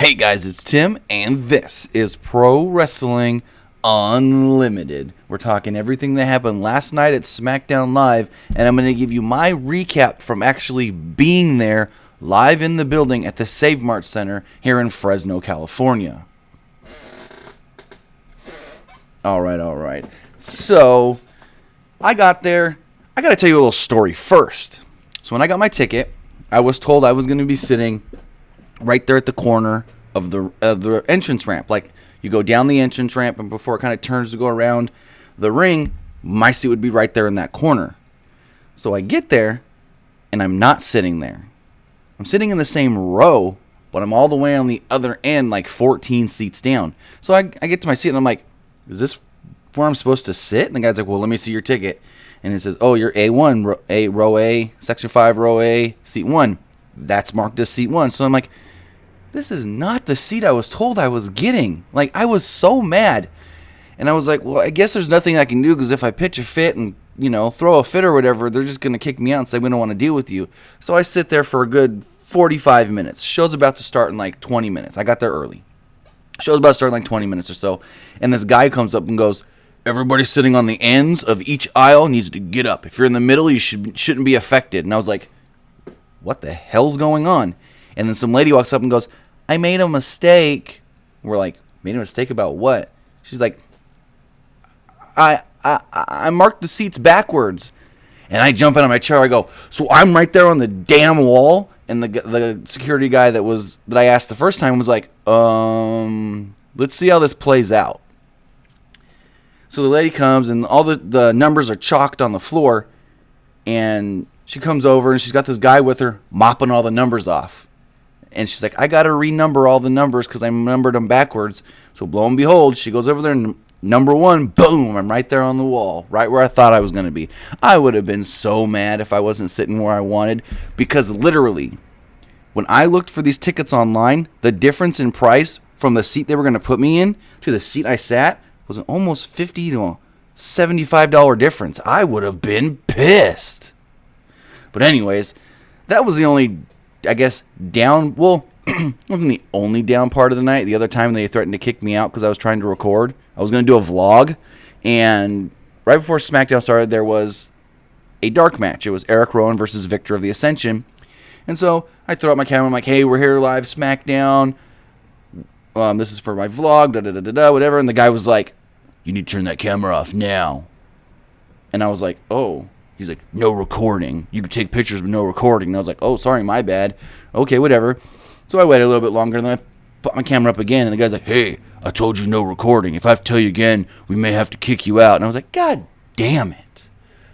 Hey guys, it's Tim, and this is Pro Wrestling Unlimited. We're talking everything that happened last night at Smackdown Live, and I'm going to give you my recap from actually being there live in the building at the Save Mart Center here in Fresno, California. Alright. So, I got there. I got to tell you a little story first. So when I got my ticket, I was told I was going to be sitting right there at the corner of the entrance ramp. Like, you go down the entrance ramp, and before it kind of turns to go around the ring, my seat would be right there in that corner. So I get there, and I'm not sitting there. I'm sitting in the same row, but I'm all the way on the other end, like 14 seats down. So I get to my seat, and I'm like, is this where I'm supposed to sit? And the guy's like, well, let me see your ticket. And it says, oh, you're A1, row A, section 5, row A, seat 1. That's marked as seat 1. So I'm like, this is not the seat I was told I was getting. Like, I was so mad. And I was like, well, I guess there's nothing I can do, because if I pitch a fit and, throw a fit or whatever, they're just going to kick me out and say, we don't want to deal with you. So I sit there for a good 45 minutes. Show's about to start in like 20 minutes. I got there early. Show's about to start in like 20 minutes or so. And this guy comes up and goes, everybody sitting on the ends of each aisle needs to get up. If you're in the middle, you shouldn't be affected. And I was like, what the hell's going on? And then some lady walks up and goes, I made a mistake. We're like, made a mistake about what? She's like, I marked the seats backwards. And I jump out of my chair. I go, so I'm right there on the damn wall? And the security guy that I asked the first time was like, let's see how this plays out. So the lady comes, and all the numbers are chalked on the floor. And she comes over, and she's got this guy with her mopping all the numbers off. And she's like, I got to renumber all the numbers because I numbered them backwards. So lo and behold, she goes over there, and number 1, boom, I'm right there on the wall, right where I thought I was going to be. I would have been so mad if I wasn't sitting where I wanted, because literally, when I looked for these tickets online, the difference in price from the seat they were going to put me in to the seat I sat was an almost $50 to $75 difference. I would have been pissed. But anyways, that was the only, I guess, down. Well, it wasn't the only down part of the night. The other time they threatened to kick me out because I was trying to record. I was going to do a vlog. And right before SmackDown started, there was a dark match. It was Eric Rowan versus Victor of the Ascension. And so I throw out my camera. I'm like, hey, we're here live SmackDown. This is for my vlog, whatever. And the guy was like, you need to turn that camera off now. And I was like, oh. He's like, no recording. You can take pictures, but no recording. And I was like, oh, sorry, my bad. Okay, whatever. So I waited a little bit longer, and then I put my camera up again, and the guy's like, hey, I told you no recording. If I have to tell you again, we may have to kick you out. And I was like, God damn it.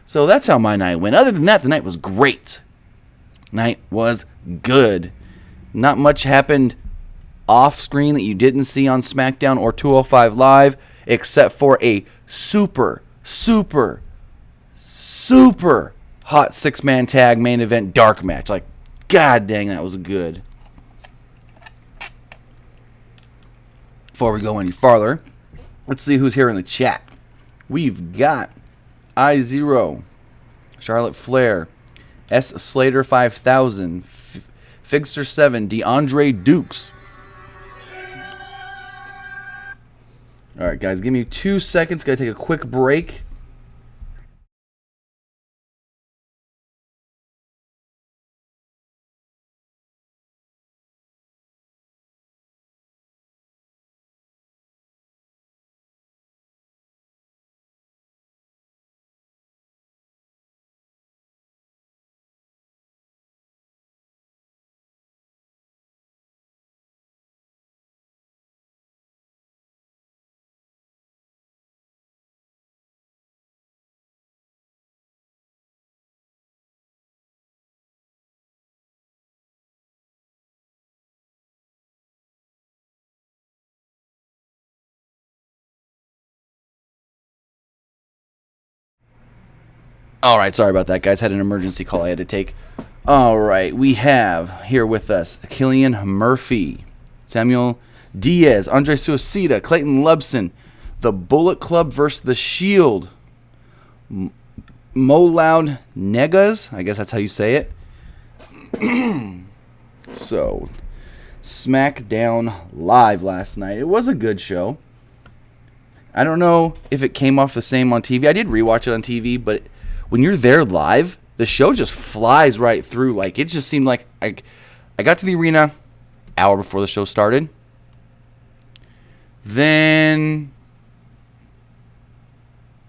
So that's how my night went. Other than that, the night was great. Night was good. Not much happened off screen that you didn't see on SmackDown or 205 Live, except for a super hot 6-man tag main event dark match. Like, god dang, that was good. Before we go any farther, let's see who's here in the chat. We've got I0, Charlotte Flair, S Slater 5000, Figster 7, DeAndre Dukes. Alright guys, give me 2 seconds. Gotta take a quick break. Alright, sorry about that, guys. Had an emergency call I had to take. Alright, we have here with us Killian Murphy, Samuel Diaz, Andre Suicida, Clayton Lubson, the Bullet Club versus the Shield, Moloud Negas, I guess that's how you say it. So, Smackdown live last night. It was a good show. I don't know if it came off the same on TV. I did rewatch it on TV, but when you're there live, the show just flies right through. Like, it just seemed like I got to the arena hour before the show started. Then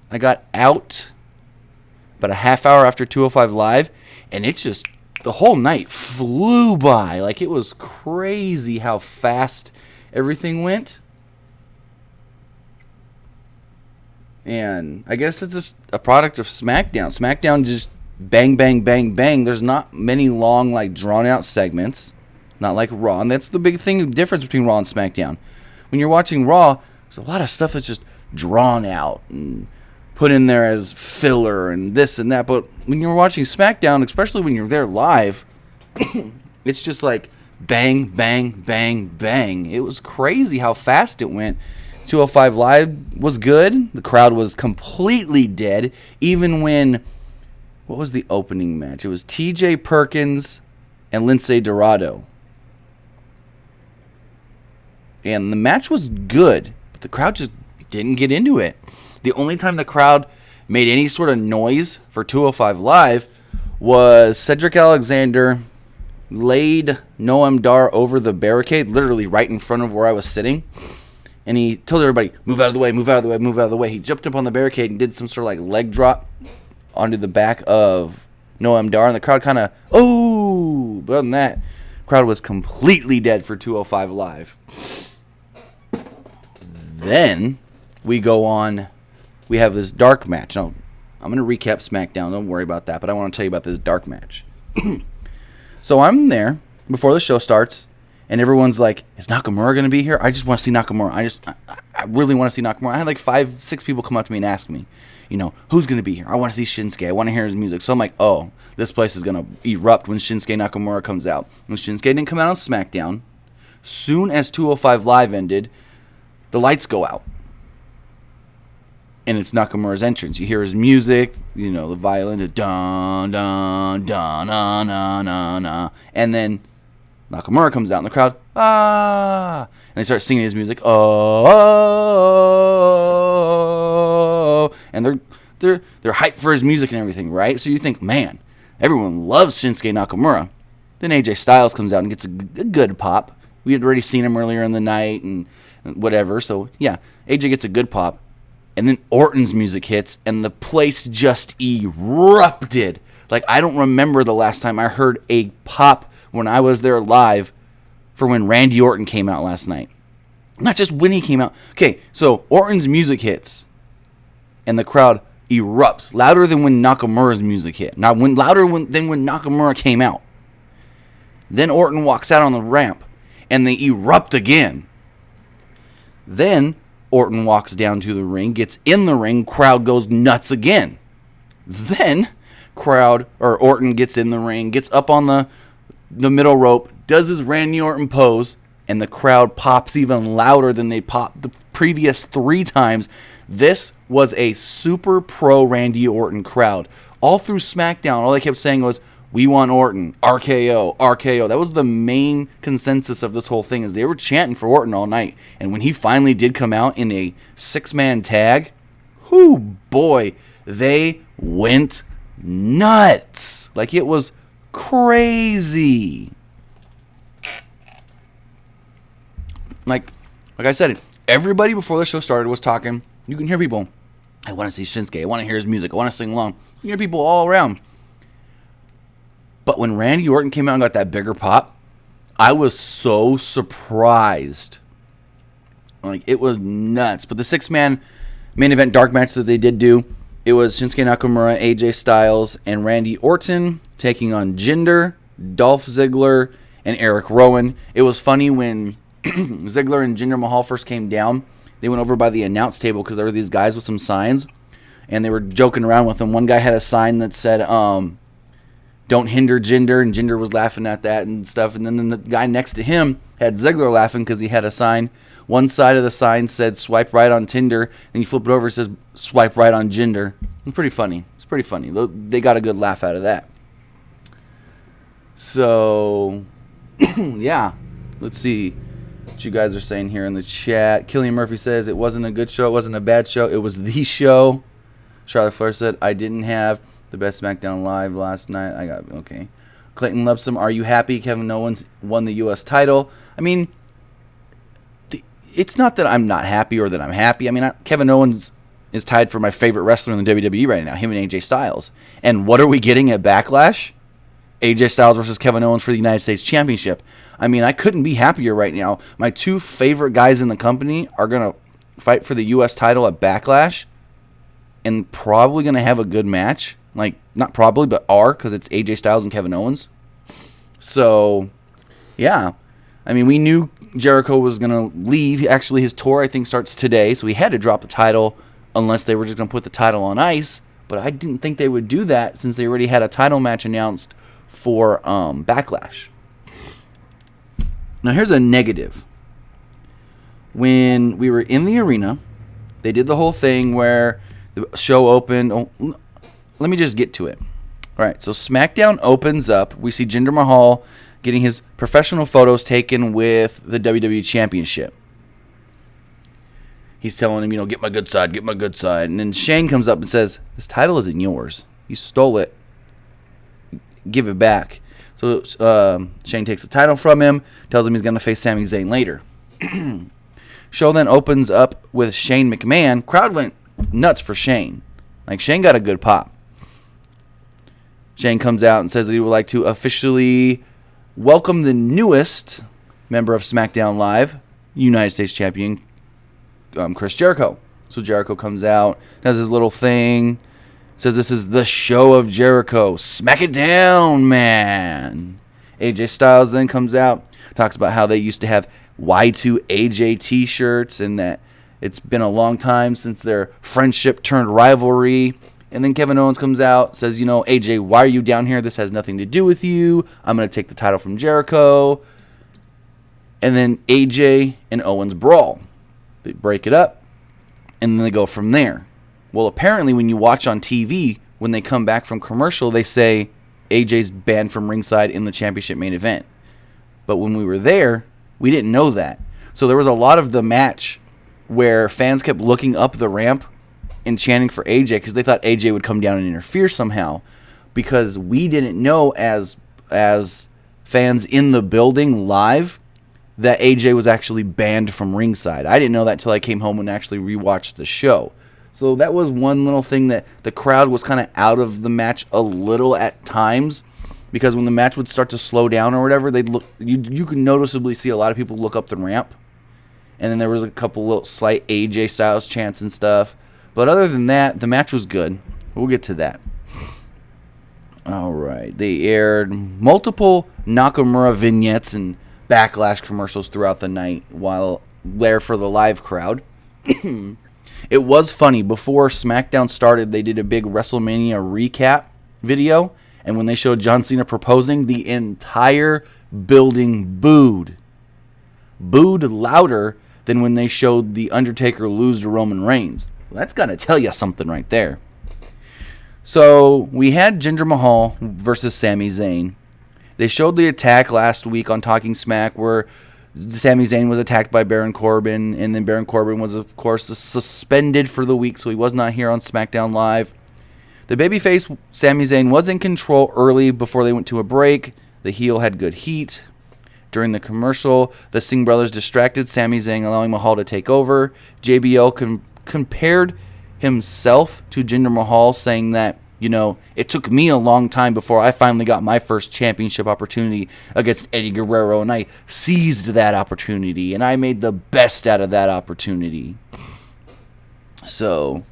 I got out about a half hour after 205 Live, and it just, the whole night flew by. Like, it was crazy how fast everything went. And I guess it's just a product of SmackDown. SmackDown just bang, bang, bang, bang. There's not many long, like, drawn-out segments. Not like Raw. And that's the big thing, difference between Raw and SmackDown. When you're watching Raw, there's a lot of stuff that's just drawn out and put in there as filler and this and that. But when you're watching SmackDown, especially when you're there live, it's just like bang, bang, bang, bang. It was crazy how fast it went. 205 Live was good. The crowd was completely dead. Even when, what was the opening match? It was T.J. Perkins and Lince Dorado. And the match was good, but the crowd just didn't get into it. The only time the crowd made any sort of noise for 205 Live was Cedric Alexander laid Noam Dar over the barricade, literally right in front of where I was sitting. And he told everybody, move out of the way, move out of the way, move out of the way. He jumped up on the barricade and did some sort of like leg drop onto the back of Noam Dar. And the crowd kind of, oh! But other than that, the crowd was completely dead for 205 Live. Then we go on, we have this dark match. Now, I'm going to recap SmackDown. Don't worry about that. But I want to tell you about this dark match. So I'm there before the show starts. And everyone's like, is Nakamura going to be here? I just want to see Nakamura. I really want to see Nakamura. I had like 5-6 people come up to me and ask me, you know, who's going to be here? I want to see Shinsuke. I want to hear his music. So I'm like, oh, this place is going to erupt when Shinsuke Nakamura comes out. When Shinsuke didn't come out on SmackDown, soon as 205 Live ended, the lights go out. And it's Nakamura's entrance. You hear his music, you know, the violin, the dun, dun, dun, na, na, na, na. And then Nakamura comes out in the crowd, ah, and they start singing his music, oh, and they're hyped for his music and everything, right? So you think, man, everyone loves Shinsuke Nakamura. Then AJ Styles comes out and gets a good pop. We had already seen him earlier in the night and whatever, so yeah, AJ gets a good pop, and then Orton's music hits, and the place just erupted. Like, I don't remember the last time I heard a pop when I was there live for when Randy Orton came out last night. Not just when he came out. Okay, so Orton's music hits, and the crowd erupts louder than when Nakamura's music hit. Now, louder than when Nakamura came out. Then Orton walks out on the ramp, and they erupt again. Then Orton walks down to the ring, gets in the ring, crowd goes nuts again. Then Orton gets in the ring, gets up on the middle rope, does his Randy Orton pose, and the crowd pops even louder than they popped the previous 3 times. This was a super pro Randy Orton crowd. All through SmackDown, all they kept saying was, we want Orton, RKO, RKO. That was the main consensus of this whole thing, is they were chanting for Orton all night. And when he finally did come out in a 6-man tag, whoo boy, they went nuts. Like, it was crazy. Like I said, everybody before the show started was talking. You can hear people, I want to see Shinsuke, I want to hear his music, I want to sing along. You hear people all around. But when Randy Orton came out and got that bigger pop, I was so surprised. Like, it was nuts. But the 6-man main event dark match that they did do, it was Shinsuke Nakamura, AJ Styles, and Randy Orton taking on Jinder, Dolph Ziggler, and Eric Rowan. It was funny when Ziggler and Jinder Mahal first came down. They went over by the announce table because there were these guys with some signs, and they were joking around with them. One guy had a sign that said, don't hinder Jinder, and Jinder was laughing at that and stuff. And then the guy next to him had Ziggler laughing because he had a sign. One side of the sign said, swipe right on Tinder, and you flip it over, it says, swipe right on Jinder. It's pretty funny. It's pretty funny. They got a good laugh out of that. So, yeah. Let's see what you guys are saying here in the chat. Killian Murphy says it wasn't a good show. It wasn't a bad show. It was the show. Charlotte Flair said, I didn't have the best SmackDown Live last night. I got, okay. Clayton Lepsum, are you happy Kevin Owens won the U.S. title? I mean, it's not that I'm not happy or that I'm happy. I mean, Kevin Owens is tied for my favorite wrestler in the WWE right now, him and AJ Styles. And what are we getting at Backlash? AJ Styles versus Kevin Owens for the United States Championship. I mean, I couldn't be happier right now. My two favorite guys in the company are going to fight for the U.S. title at Backlash and probably going to have a good match. Like, not probably, but are, because it's AJ Styles and Kevin Owens. So, yeah. I mean, we knew Jericho was going to leave. Actually, his tour, I think, starts today, so he had to drop the title unless they were just going to put the title on ice. But I didn't think they would do that since they already had a title match announced for Backlash. Now, here's a negative. When we were in the arena, they did the whole thing where the show opened. Oh, let me just get to it. All right, so SmackDown opens up. We see Jinder Mahal getting his professional photos taken with the WWE Championship. He's telling him, get my good side, get my good side. And then Shane comes up and says, this title isn't yours. You stole it. Give it back. So Shane takes the title from him, tells him he's going to face Sami Zayn later. Show then opens up with Shane McMahon. Crowd went nuts for Shane. Like, Shane got a good pop. Shane comes out and says that he would like to officially welcome the newest member of SmackDown Live, United States Champion, Chris Jericho. So Jericho comes out, does his little thing, says this is the show of Jericho. Smack it down, man. AJ Styles then comes out, talks about how they used to have Y2AJ t-shirts and that it's been a long time since their friendship turned rivalry. And then Kevin Owens comes out, says, AJ, why are you down here? This has nothing to do with you. I'm going to take the title from Jericho. And then AJ and Owens brawl. They break it up, and then they go from there. Well, apparently when you watch on TV, when they come back from commercial, they say AJ's banned from ringside in the championship main event. But when we were there, we didn't know that. So there was a lot of the match where fans kept looking up the ramp and chanting for AJ because they thought AJ would come down and interfere somehow, because we didn't know as fans in the building live that AJ was actually banned from ringside. I didn't know that until I came home and actually rewatched the show. So that was one little thing that the crowd was kind of out of the match a little at times, because when the match would start to slow down or whatever, they'd look. You could noticeably see a lot of people look up the ramp, and then there was a couple little slight AJ Styles chants and stuff. But other than that, the match was good. We'll get to that. All right. They aired multiple Nakamura vignettes and Backlash commercials throughout the night while there for the live crowd. It was funny. Before SmackDown started, they did a big WrestleMania recap video. And when they showed John Cena proposing, the entire building booed. Booed louder than when they showed The Undertaker lose to Roman Reigns. Well, that's got to tell you something right there. So we had Jinder Mahal versus Sami Zayn. They showed the attack last week on Talking Smack where Sami Zayn was attacked by Baron Corbin, and then Baron Corbin was, of course, suspended for the week, so he was not here on SmackDown Live. The babyface Sami Zayn was in control early before they went to a break. The heel had good heat. During the commercial, the Singh brothers distracted Sami Zayn, allowing Mahal to take over. JBL compared himself to Jinder Mahal, saying that, it took me a long time before I finally got my first championship opportunity against Eddie Guerrero, and I seized that opportunity, and I made the best out of that opportunity. So,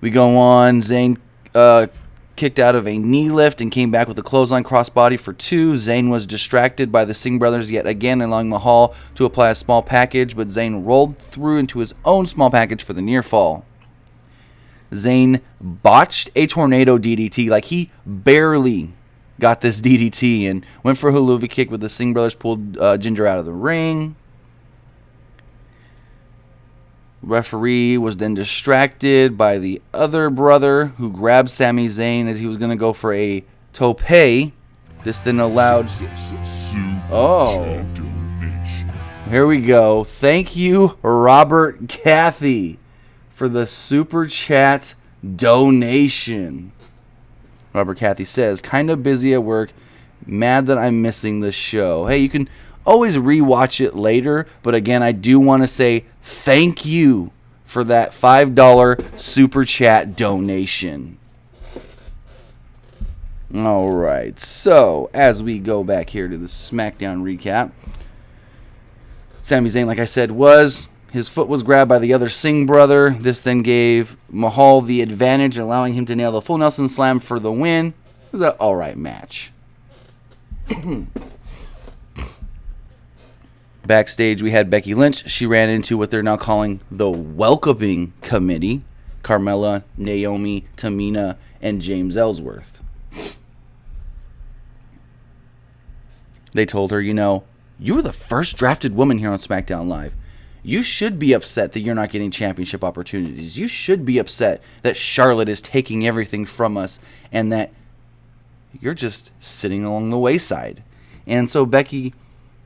we go on. Zayn kicked out of a knee lift and came back with a clothesline crossbody for 2. Zayn was distracted by the Singh brothers yet again, allowing Mahal to apply a small package, but Zayn rolled through into his own small package for the near fall. Zayn botched a tornado DDT, like he barely got this DDT, and went for a hula kick, but the Singh brothers pulled Jinder out of the ring. Referee was then distracted by the other brother, who grabbed Sami Zayn as he was going to go for a tope. This then allowed... Oh. Here we go. Thank you, Robert Cathy, for the super chat donation. Robert Cathy says, kind of busy at work. Mad that I'm missing the show. Hey, you can always rewatch it later. But again, I do want to say thank you for that $5 super chat donation. All right. So, as we go back here to the SmackDown recap, Sami Zayn, like I said, his foot was grabbed by the other Singh brother. This then gave Mahal the advantage, allowing him to nail the full Nelson Slam for the win. It was an alright match. Backstage, we had Becky Lynch. She ran into what they're now calling the Welcoming Committee. Carmella, Naomi, Tamina, and James Ellsworth. They told her, you were the first drafted woman here on SmackDown Live. You should be upset that you're not getting championship opportunities. You should be upset that Charlotte is taking everything from us and that you're just sitting along the wayside. And so Becky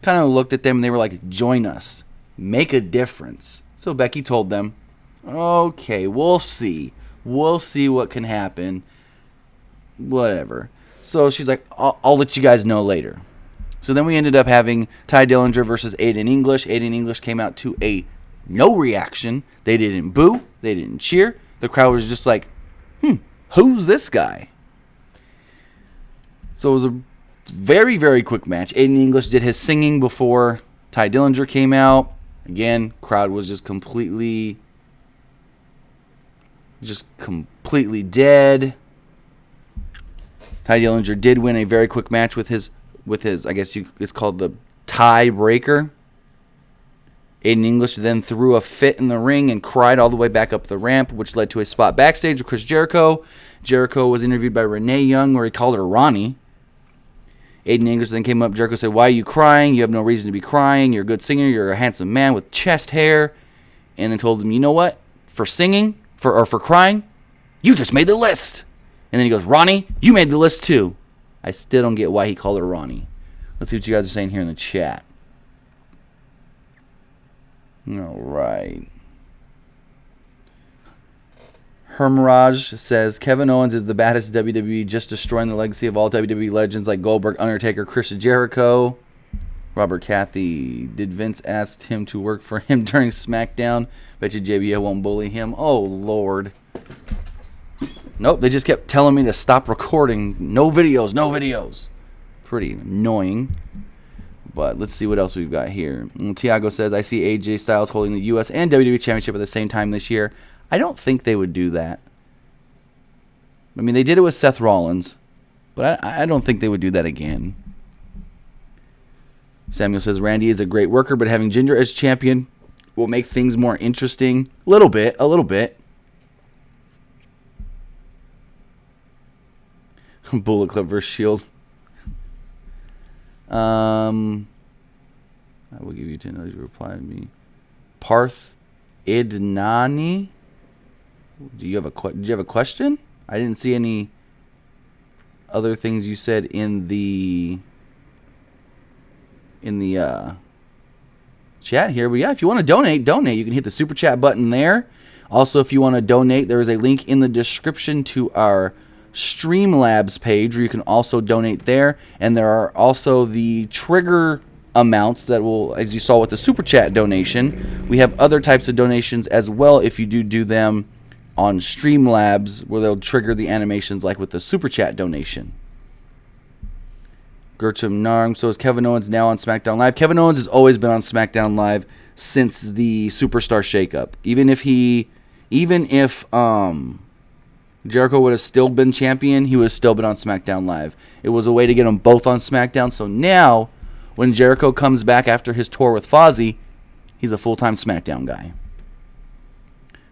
kind of looked at them and they were like, join us. Make a difference. So Becky told them, okay, we'll see. We'll see what can happen. Whatever. So she's like, I'll let you guys know later. So then we ended up having Ty Dillinger versus Aiden English. Aiden English came out to a no reaction. They didn't boo. They didn't cheer. The crowd was just like, who's this guy? So it was a very, very quick match. Aiden English did his singing before Ty Dillinger came out. Again, crowd was just completely dead. Ty Dillinger did win a very quick match with his, I guess it's called the tiebreaker. Aiden English then threw a fit in the ring and cried all the way back up the ramp, which led to a spot backstage with Chris Jericho. Jericho was interviewed by Renee Young, where he called her Ronnie. Aiden English then came up. Jericho said, why are you crying? You have no reason to be crying. You're a good singer. You're a handsome man with chest hair. And then told him, you know what? For singing, for crying, you just made the list. And then he goes, Ronnie, you made the list too. I still don't get why he called her Ronnie. Let's see what you guys are saying here in the chat. All right. Hermiraj says, Kevin Owens is the baddest WWE, just destroying the legacy of all WWE legends like Goldberg, Undertaker, Chris Jericho. Robert Cathy, did Vince ask him to work for him during SmackDown? Bet you JBL won't bully him. Oh, Lord. Nope, they just kept telling me to stop recording. No videos, no videos. Pretty annoying. But let's see what else we've got here. Tiago says, I see AJ Styles holding the US and WWE Championship at the same time this year. I don't think they would do that. I mean, they did it with Seth Rollins, but I don't think they would do that again. Samuel says, Randy is a great worker, but having Ginger as champion will make things more interesting. A little bit. Bullet Club versus Shield. I will give you 10 to reply to me. Parth Idnani. Did you have a question? I didn't see any other things you said in the chat here. But yeah, if you want to donate. You can hit the super chat button there. Also, if you want to donate, there is a link in the description to our Streamlabs page where you can also donate there. And there are also the trigger amounts that will, as you saw with the super chat donation, we have other types of donations as well if you do them on Streamlabs, where they'll trigger the animations like with the super chat donation. Gertrude Narm, so is Kevin Owens now on SmackDown Live? Kevin Owens has always been on SmackDown Live since the Superstar shakeup. Even if Jericho would have still been champion, he would have still been on SmackDown Live. It was a way to get them both on SmackDown. So now, when Jericho comes back after his tour with Fozzy, he's a full-time SmackDown guy.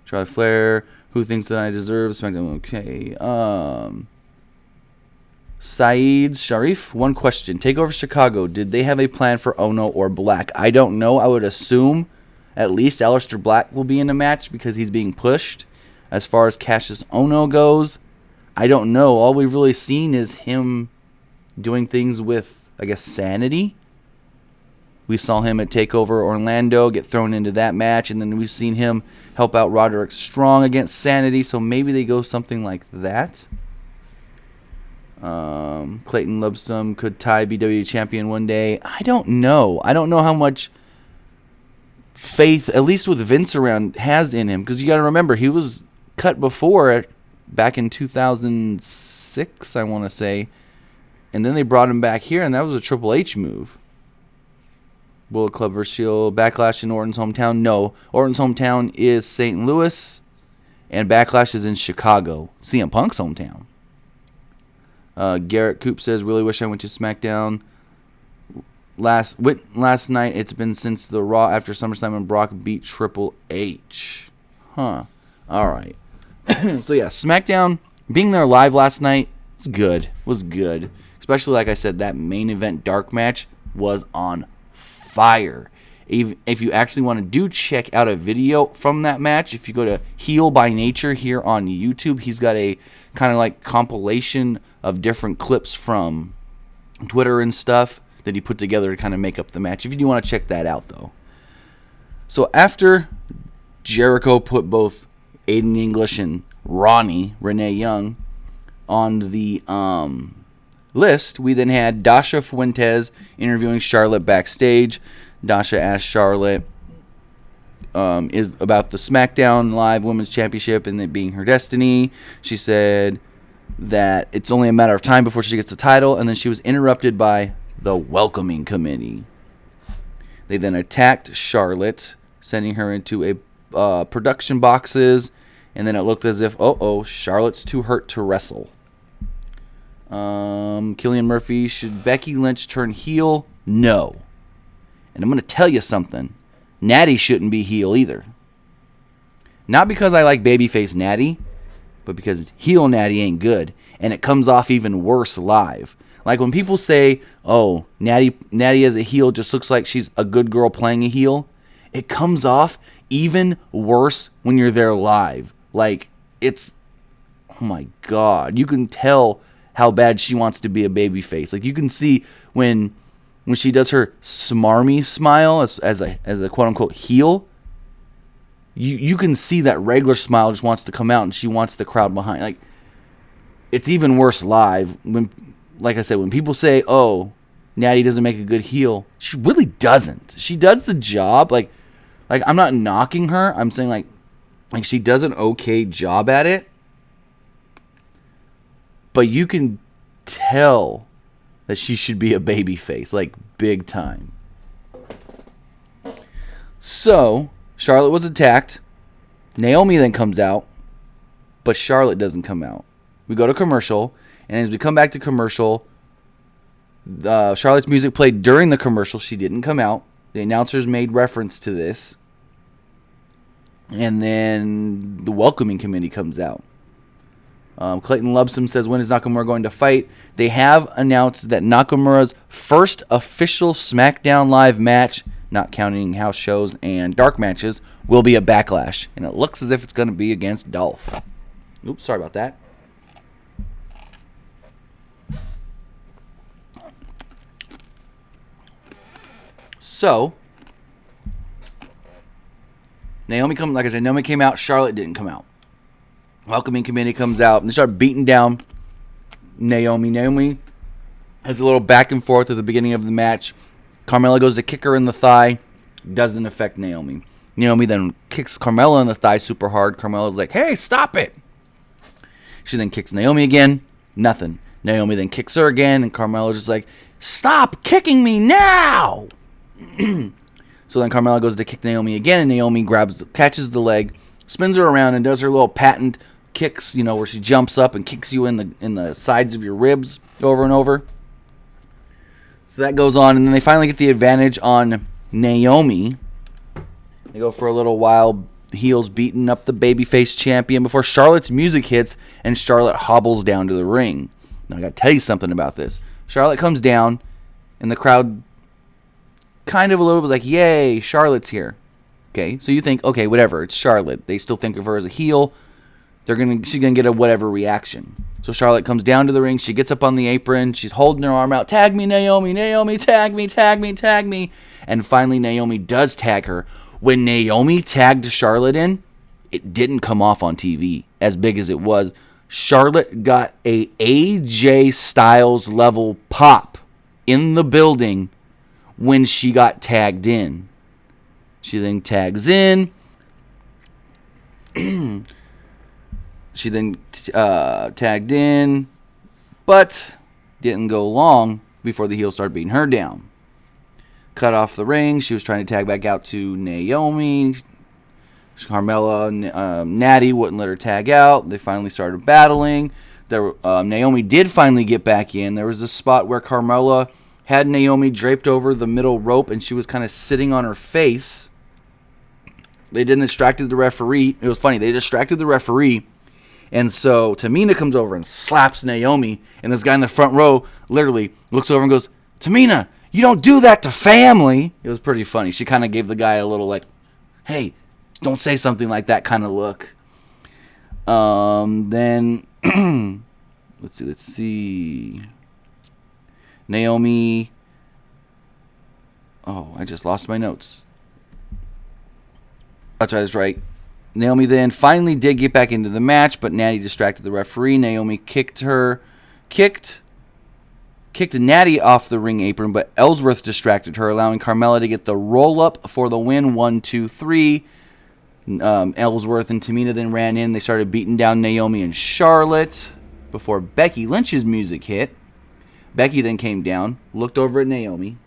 Charlotte Flair, who thinks that I deserve SmackDown? Okay. Saeed Sharif, one question. TakeOver Chicago, did they have a plan for Ono or Black? I don't know. I would assume at least Aleister Black will be in the match because he's being pushed. As far as Cassius Ono goes, I don't know. All we've really seen is him doing things with, I guess, Sanity. We saw him at TakeOver Orlando get thrown into that match, and then we've seen him help out Roderick Strong against Sanity, so maybe they go something like that. Clayton Lubsum could tie BW champion one day. I don't know. I don't know how much faith, at least with Vince around, has in him, because you got to remember, he was cut before, back in 2006, I want to say, and then they brought him back here, and that was a Triple H move. Bullet Club vs. Shield, Backlash in Orton's hometown? No. Orton's hometown is St. Louis, and Backlash is in Chicago, CM Punk's hometown. Garrett Coop says, really wish I went to SmackDown last night. It's been since the Raw after SummerSlam when Brock beat Triple H. Huh. All right. So, yeah, SmackDown, being there live last night, was good. Especially, like I said, that main event dark match was on fire. If you actually want to check out a video from that match, if you go to Heel by Nature here on YouTube, he's got a kind of like compilation of different clips from Twitter and stuff that he put together to kind of make up the match. If you do want to check that out, though. So after Jericho put both Aiden English and Renee Young, on the list, we then had Dasha Fuentes interviewing Charlotte backstage. Dasha asked Charlotte is about the Smackdown Live Women's Championship and it being her destiny. She said that it's only a matter of time before she gets the title, and then she was interrupted by the welcoming committee. They then attacked Charlotte, sending her into a production boxes, and then it looked as if, Charlotte's too hurt to wrestle. Killian Murphy, should Becky Lynch turn heel? No. And I'm going to tell you something. Natty shouldn't be heel either. Not because I like babyface Natty, but because heel Natty ain't good. And it comes off even worse live. Like when people say, oh, Natty as a heel just looks like she's a good girl playing a heel, it comes off even worse when you're there live. Like, it's, oh my God. You can tell how bad she wants to be a babyface. Like, you can see when she does her smarmy smile as a quote-unquote heel, you can see that regular smile just wants to come out and she wants the crowd behind. Like, it's even worse live. When, like I said, when people say, oh, Natty doesn't make a good heel, she really doesn't. She does the job. Like I'm not knocking her. I'm saying like she does an okay job at it. But you can tell that she should be a baby face, like big time. So, Charlotte was attacked. Naomi then comes out, but Charlotte doesn't come out. We go to commercial, and as we come back to commercial, Charlotte's music played during the commercial. She didn't come out. The announcers made reference to this. And then the welcoming committee comes out. Clayton Lubsum says, when is Nakamura going to fight? They have announced that Nakamura's first official SmackDown Live match, not counting house shows and dark matches, will be a Backlash. And it looks as if it's going to be against Dolph. Oops, sorry about that. So, Naomi came out. Charlotte didn't come out. Welcoming committee comes out, and they start beating down Naomi. Naomi has a little back and forth at the beginning of the match. Carmella goes to kick her in the thigh. Doesn't affect Naomi. Naomi then kicks Carmella in the thigh super hard. Carmella's like, hey, stop it. She then kicks Naomi again. Nothing. Naomi then kicks her again, and Carmella's just like, stop kicking me now. So then Carmella goes to kick Naomi again, and Naomi catches the leg, spins her around, and does her little patent kicks, where she jumps up and kicks you in the sides of your ribs over and over. So that goes on, and then they finally get the advantage on Naomi. They go for a little while, the heels beating up the babyface champion before Charlotte's music hits and Charlotte hobbles down to the ring. Now I got to tell you something about this. Charlotte comes down, and the crowd kind of a little was like, yay, Charlotte's here. Okay, so you think, okay, whatever, it's Charlotte. They still think of her as a heel. she's gonna get a whatever reaction. So Charlotte comes down to the ring. She gets up on the apron. She's holding her arm out. Tag me, Naomi. Naomi, tag me, tag me, tag me. And finally, Naomi does tag her. When Naomi tagged Charlotte in, it didn't come off on TV as big as it was. Charlotte got a AJ Styles level pop in the building when she got tagged in. She then tags in. She then tagged in, but didn't go long before the heel started beating her down. Cut off the ring. She was trying to tag back out to Naomi. Carmella, Natty wouldn't let her tag out. They finally started battling. Naomi did finally get back in. There was a spot where Carmella had Naomi draped over the middle rope, and she was kind of sitting on her face. They didn't distracted the referee. It was funny. They distracted the referee. And so Tamina comes over and slaps Naomi. And this guy in the front row literally looks over and goes, Tamina, you don't do that to family. It was pretty funny. She kind of gave the guy a little like, hey, don't say something like that kind of look. Then, let's see. Naomi. Oh, I just lost my notes. That's right. Naomi then finally did get back into the match, but Natty distracted the referee. Naomi kicked Natty off the ring apron, but Ellsworth distracted her, allowing Carmella to get the roll-up for the win. 1, 2, 3. Ellsworth and Tamina then ran in. They started beating down Naomi and Charlotte before Becky Lynch's music hit. Becky then came down, looked over at Naomi,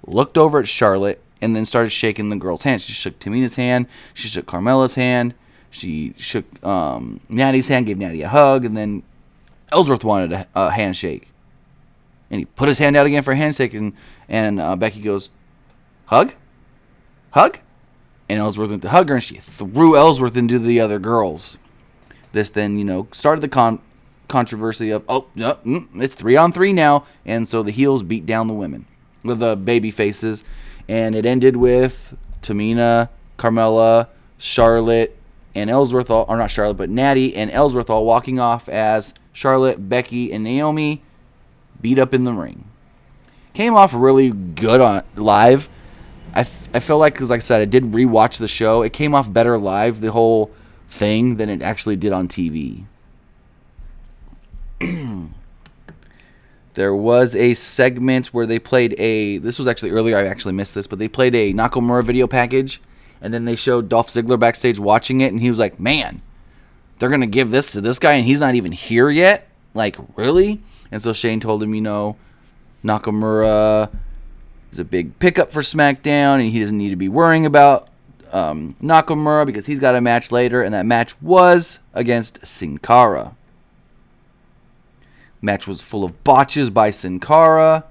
looked over at Charlotte, and then started shaking the girl's hand. She shook Tamina's hand. She shook Carmella's hand. She shook Natty's hand, gave Natty a hug, and then Ellsworth wanted a handshake. And he put his hand out again for a handshake, and Becky goes, hug? Hug? And Ellsworth went to hug her, and she threw Ellsworth into the other girls. This then, started the controversy of, it's 3-on-3 now, and so the heels beat down the women with the baby faces. And it ended with Tamina, Carmella, Charlotte, and Ellsworth or not Charlotte, but Natty and Ellsworth all walking off as Charlotte, Becky, and Naomi beat up in the ring. Came off really good on live. I feel like, because like I said, I did rewatch the show. It came off better live, the whole thing, than it actually did on TV. There was a segment where they played this was actually earlier, I actually missed this, but they played a Nakamura video package, and then they showed Dolph Ziggler backstage watching it, and he was like, man, they're going to give this to this guy, and he's not even here yet? Like, really? And so Shane told him, Nakamura is a big pickup for SmackDown, and he doesn't need to be worrying about Nakamura because he's got a match later, and that match was against Sin Cara. Match was full of botches by Sin Cara.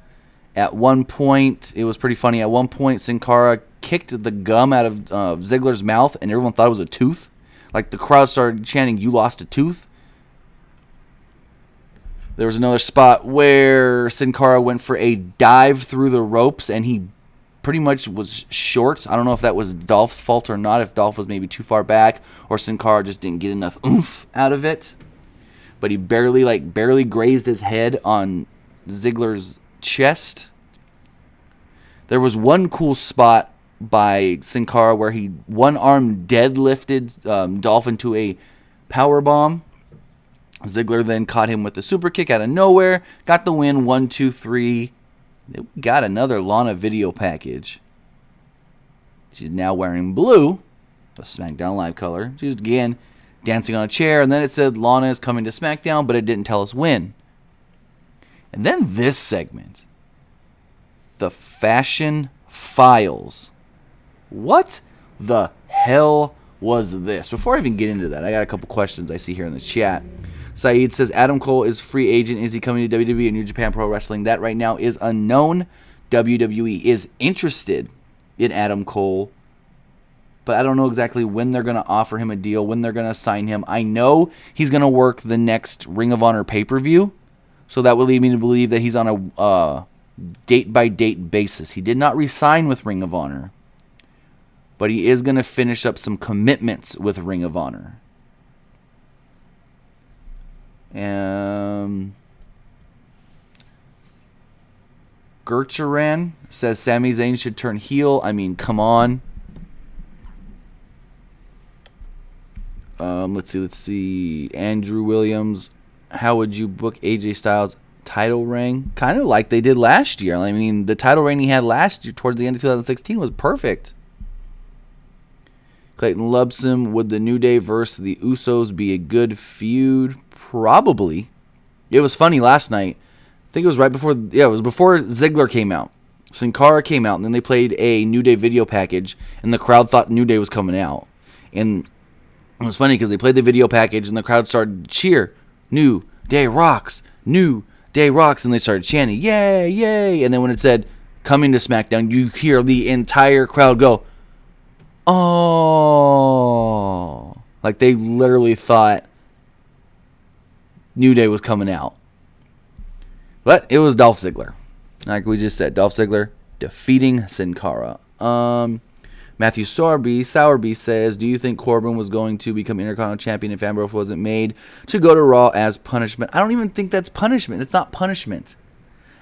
At one point, it was pretty funny. At one point, Sin Cara kicked the gum out of Ziggler's mouth, and everyone thought it was a tooth. Like, the crowd started chanting, "You lost a tooth." There was another spot where Sin Cara went for a dive through the ropes, and he pretty much was short. I don't know if that was Dolph's fault or not, if Dolph was maybe too far back, or Sin Cara just didn't get enough oomph out of it. But he barely grazed his head on Ziggler's chest. There was one cool spot by Sin Cara where he one-arm deadlifted Dolph into a powerbomb. Ziggler then caught him with a super kick out of nowhere. Got the win, 1, 2, 3. We got another Lana video package. She's now wearing blue, a SmackDown Live color. She was, again, dancing on a chair, and then it said Lana is coming to SmackDown, but it didn't tell us when. And then this segment, the Fashion Files. What the hell was this? Before I even get into that, I got a couple questions I see here in the chat. Saeed says, Adam Cole is free agent. Is he coming to WWE and New Japan Pro Wrestling? That right now is unknown. WWE is interested in Adam Cole, but I don't know exactly when they're going to offer him a deal, when they're going to sign him. I know he's going to work the next Ring of Honor pay-per-view, so that would lead me to believe that he's on a date-by-date basis. He did not re-sign with Ring of Honor, but he is going to finish up some commitments with Ring of Honor. Gertruran says Sami Zayn should turn heel. I mean, come on. Let's see. Andrew Williams, how would you book AJ Styles' title reign? Kind of like they did last year. I mean, the title reign he had last year towards the end of 2016 was perfect. Clayton Lubson, would the New Day versus the Usos be a good feud? Probably. It was funny last night. I think it was right before, it was before Ziggler came out. Sin Cara came out, and then they played a New Day video package, and the crowd thought New Day was coming out. And it was funny because they played the video package and the crowd started to cheer, New Day rocks, New Day rocks, and they started chanting, yay, yay. And then when it said, coming to SmackDown, you hear the entire crowd go, oh. Like they literally thought New Day was coming out. But it was Dolph Ziggler. Like we just said, Dolph Ziggler defeating Sin Cara. Matthew Sowerby says, do you think Corbin was going to become Intercontinental Champion if Ambrose wasn't made to go to Raw as punishment? I don't even think that's punishment. It's not punishment.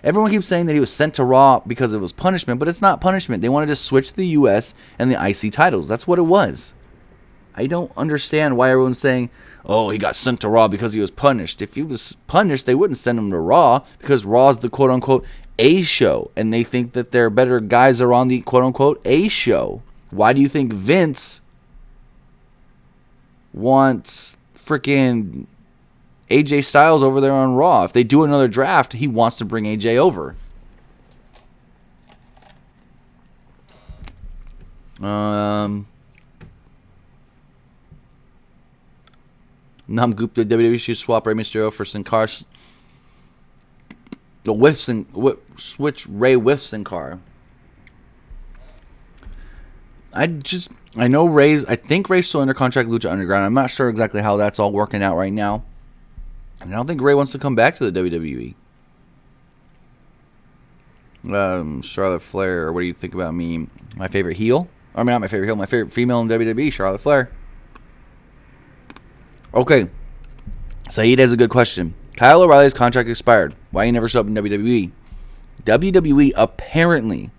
Everyone keeps saying that he was sent to Raw because it was punishment, but it's not punishment. They wanted to switch the U.S. and the IC titles. That's what it was. I don't understand why everyone's saying, oh, he got sent to Raw because he was punished. If he was punished, they wouldn't send him to Raw because Raw is the quote-unquote A show, and they think that their better guys are on the quote-unquote A show. Why do you think Vince wants freaking AJ Styles over there on Raw? If they do another draft, he wants to bring AJ over. Namgupta, WWE should swap Rey Mysterio for Sin Cara. Switch Rey with Sin Cara. I think Rey's still under contract with Lucha Underground. I'm not sure exactly how that's all working out right now. And I don't think Rey wants to come back to the WWE. Charlotte Flair, what do you think about me? My favorite heel? I mean, not my favorite heel, my favorite female in WWE, Charlotte Flair. Okay. Saeed has a good question. Kyle O'Reilly's contract expired. Why he never showed up in WWE? WWE apparently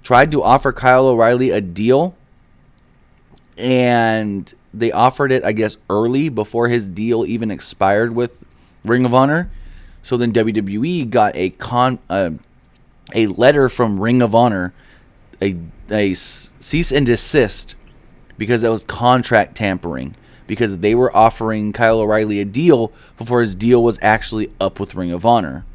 tried to offer Kyle O'Reilly a deal, and they offered it, I guess, early before his deal even expired with Ring of Honor. So then WWE got a letter from Ring of Honor, a cease and desist, because that was contract tampering, because they were offering Kyle O'Reilly a deal before his deal was actually up with Ring of Honor.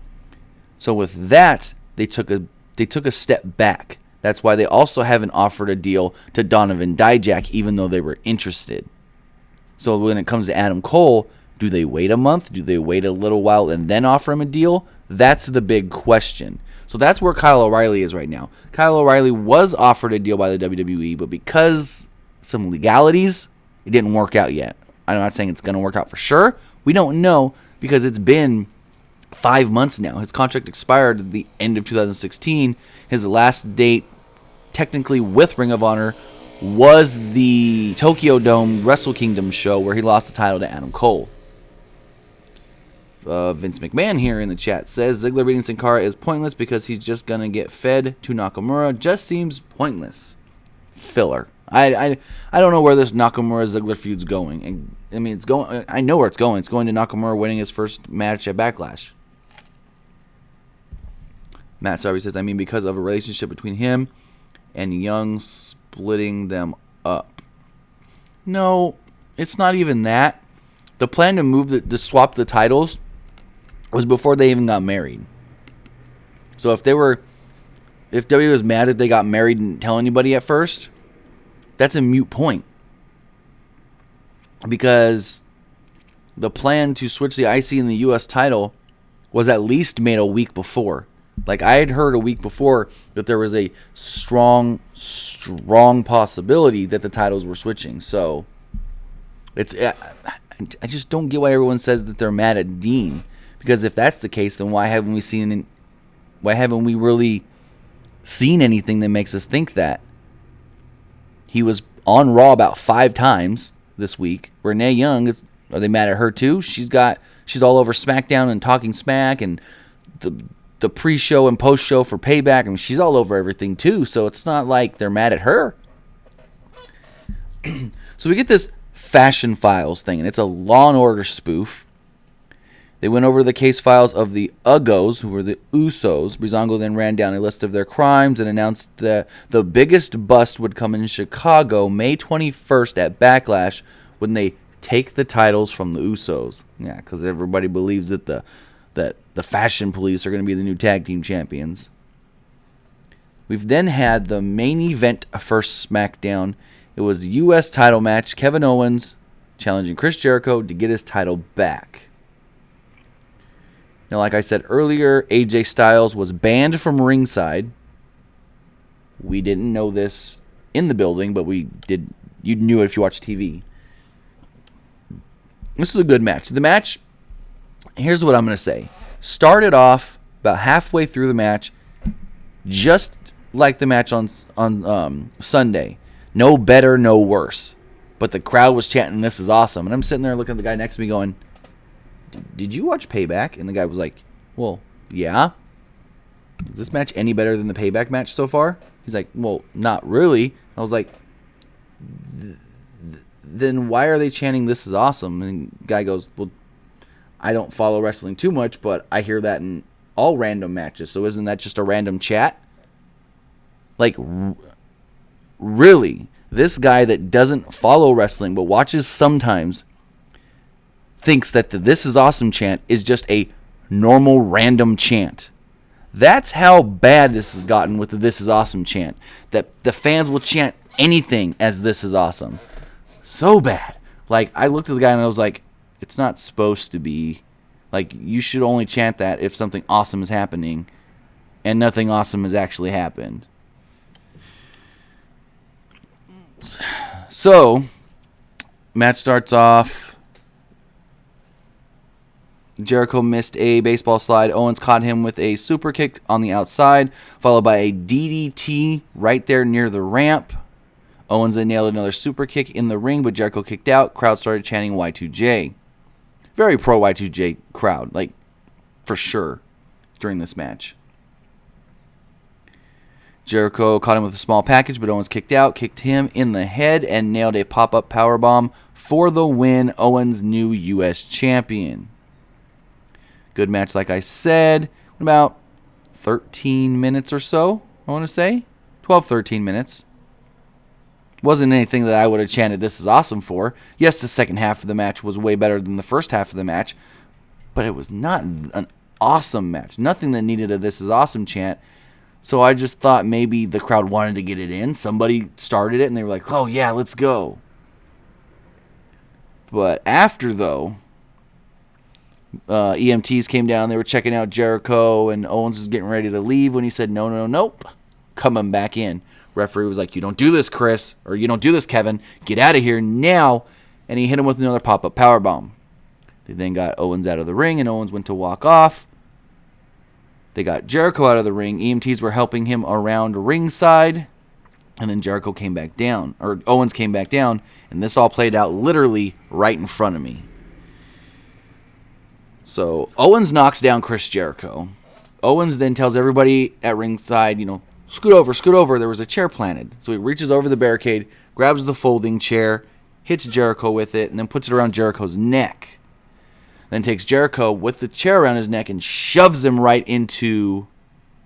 So with that, they took a step back. That's why they also haven't offered a deal to Donovan Dijak, even though they were interested. So when it comes to Adam Cole, do they wait a month? Do they wait a little while and then offer him a deal? That's the big question. So that's where Kyle O'Reilly is right now. Kyle O'Reilly was offered a deal by the WWE, but because some legalities, it didn't work out yet. I'm not saying it's going to work out for sure. We don't know because it's been 5 months now. His contract expired at the end of 2016. His last date, technically with Ring of Honor, was the Tokyo Dome Wrestle Kingdom show where he lost the title to Adam Cole. Vince McMahon here in the chat says Ziggler beating Sin Cara is pointless because he's just going to get fed to Nakamura. Just seems pointless. Filler. I don't know where this Nakamura Ziggler feud's going. And I mean, it's going. I know where it's going. It's going to Nakamura winning his first match at Backlash. Matt Sarby says, I mean, because of a relationship between him and Young splitting them up. No, it's not even that. The plan to swap the titles was before they even got married. So if WWE was mad that they got married and didn't tell anybody at first, that's a moot point. Because the plan to switch the IC and the US title was at least made a week before. Like, I had heard a week before that there was a strong possibility that the titles were switching. So, I just don't get why everyone says that they're mad at Dean. Because if that's the case, then why haven't we really seen anything that makes us think that? He was on Raw about 5 times this week. Renee Young, Are they mad at her too? She's all over SmackDown and talking smack, and the pre-show and post-show for Payback. I mean, she's all over everything too. So it's not like they're mad at her. So we get this Fashion Files thing, and it's a Law and Order spoof. They went over the case files of the Uggos, who were the Usos. Breezango then ran down a list of their crimes and announced that the biggest bust would come in Chicago May 21st at Backlash when they take the titles from the Usos. Yeah, because everybody believes that the Fashion Police are going to be the new tag team champions. We've then had the main event first SmackDown. It was a U.S. title match. Kevin Owens challenging Chris Jericho to get his title back. Now, like I said earlier, AJ Styles was banned from ringside. We didn't know this in the building, but we did. You knew it if you watched TV. This is a good match. The match, here's what I'm going to say. Started off about halfway through the match, just like the match on Sunday. No better, no worse. But the crowd was chanting, "This is awesome." And I'm sitting there looking at the guy next to me going, "Did you watch Payback?" And the guy was like, "Well, yeah. Is this match any better than the Payback match so far?" He's like, "Well, not really." I was like, "Then why are they chanting 'This is awesome'?" And the guy goes, "Well, I don't follow wrestling too much, but I hear that in all random matches. So isn't that just a random chant?" Like, really? This guy that doesn't follow wrestling but watches sometimes thinks that the "This is awesome" chant is just a normal random chant. That's how bad this has gotten with the "This is awesome" chant. That the fans will chant anything as "This is awesome." So bad. Like, I looked at the guy and I was like, it's not supposed to be. Like, you should only chant that if something awesome is happening, and nothing awesome has actually happened. So, match starts off. Jericho missed a baseball slide. Owens caught him with a super kick on the outside, followed by a DDT right there near the ramp. Owens then nailed another super kick in the ring, but Jericho kicked out. Crowd started chanting Y2J. Very pro Y2J crowd, like, for sure, during this match. Jericho caught him with a small package, but Owens kicked out, kicked him in the head, and nailed a pop-up powerbomb for the win. Owens, new U.S. champion. Good match, like I said. About 13 minutes or so, I want to say. 12, 13 minutes. Wasn't anything that I would have chanted "This is awesome" for. Yes, the second half of the match was way better than the first half of the match, but it was not an awesome match. Nothing that needed a "This is awesome" chant. So I just thought maybe the crowd wanted to get it in. Somebody started it, and they were like, "Oh, yeah, let's go." But after, though, EMTs came down. They were checking out Jericho, and Owens was getting ready to leave when he said, "No, nope. Coming back in." Referee was like, "You don't do this, Chris," or "You don't do this, Kevin. Get out of here now." And he hit him with another pop-up powerbomb. They then got Owens out of the ring, and Owens went to walk off. They got Jericho out of the ring. EMTs were helping him around ringside. And then Jericho came back down, or Owens came back down, and this all played out literally right in front of me. So Owens knocks down Chris Jericho. Owens then tells everybody at ringside, scoot over. There was a chair planted. So he reaches over the barricade, grabs the folding chair, hits Jericho with it, and then puts it around Jericho's neck. Then takes Jericho with the chair around his neck and shoves him right into